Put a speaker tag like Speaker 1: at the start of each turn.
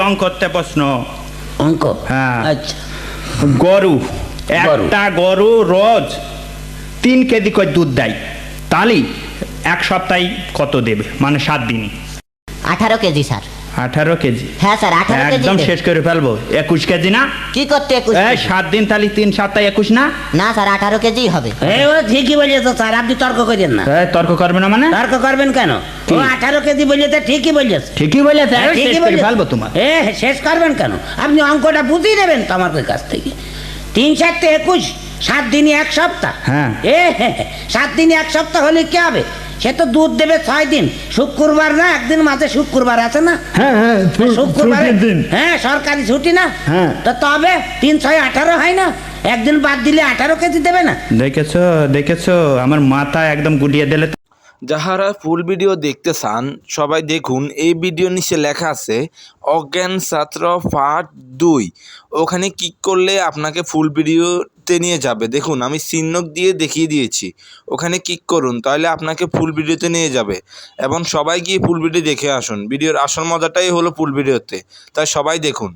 Speaker 1: অঙ্ক করতে প্রশ্ন।
Speaker 2: অঙ্ক?
Speaker 1: হ্যাঁ।
Speaker 2: আচ্ছা।
Speaker 1: গরু, একটা গরু রোজ 3 কেজি করে দুধ দেয়, তাহলে এক সপ্তাহে কত দেবে? মানে 7 দিন।
Speaker 3: 18 কেজি স্যার।
Speaker 1: 18 কেজি?
Speaker 3: হ্যাঁ স্যার 18 কেজি।
Speaker 1: একদম শেষ করে ফেলবো। 21 কেজি না?
Speaker 3: কি করতে 21
Speaker 1: এই
Speaker 3: কেজি?
Speaker 1: 7 দিন তাহলে 3 সপ্তাহে 21 না?
Speaker 3: না স্যার 18 কেজিই হবে।
Speaker 2: ও ঠিকই বলেছে স্যার, আপনি তর্ক করেন না।
Speaker 1: তর্ক করবে না মানে?
Speaker 2: তর্ক করবেন কেন? ও 18 কেজি বলেছে, ঠিকই বলেছে।
Speaker 1: ঠিকই বলেছে, শেষ করে ফেলবো তোমার।
Speaker 2: শেষ করবেন কেন? আপনি অঙ্কটা বুঝিয়ে নেবেন তো আমার কাছ থেকে। 3 7 21, 7 দিনই 1 সপ্তাহ।
Speaker 1: হ্যাঁ।
Speaker 2: 7 দিনই 1 সপ্তাহ হলে কি হবে? সে তো দুধ দেবে 6 দিন। শুক্রবার না, একদিন মাঝে শুক্রবার আছে না?
Speaker 1: হ্যাঁ হ্যাঁ,
Speaker 2: শুক্রবার
Speaker 1: দিন।
Speaker 2: হ্যাঁ, সরকারি ছুটি না?
Speaker 1: হ্যাঁ।
Speaker 2: তো তবে 3 6 18 হয় না? একদিন বাদ দিলে 18 কেজি দেবে না?
Speaker 1: দেখেছো আমার মাথা একদম গুলিয়ে দিলে।
Speaker 4: যাহারা ফুল ভিডিও দেখতে চান সবাই দেখুন, এই ভিডিও নিচে লেখা আছে অজ্ঞান ছাত্র পার্ট 2। ওখানে ক্লিক করলে আপনাকে ফুল ভিডিওতে নিয়ে যাবে। দেখুন আমি চিহ্ন দিয়ে দেখিয়ে দিয়েছি, ওখানে ক্লিক করুন, তাহলে আপনাকে ফুল ভিডিওতে নিয়ে যাবে। এবং সবাই গিয়ে ফুল ভিডিও দেখে আসুন। ভিডিওর আসল মজাটাই হলো ফুল ভিডিওতে, তাই সবাই দেখুন।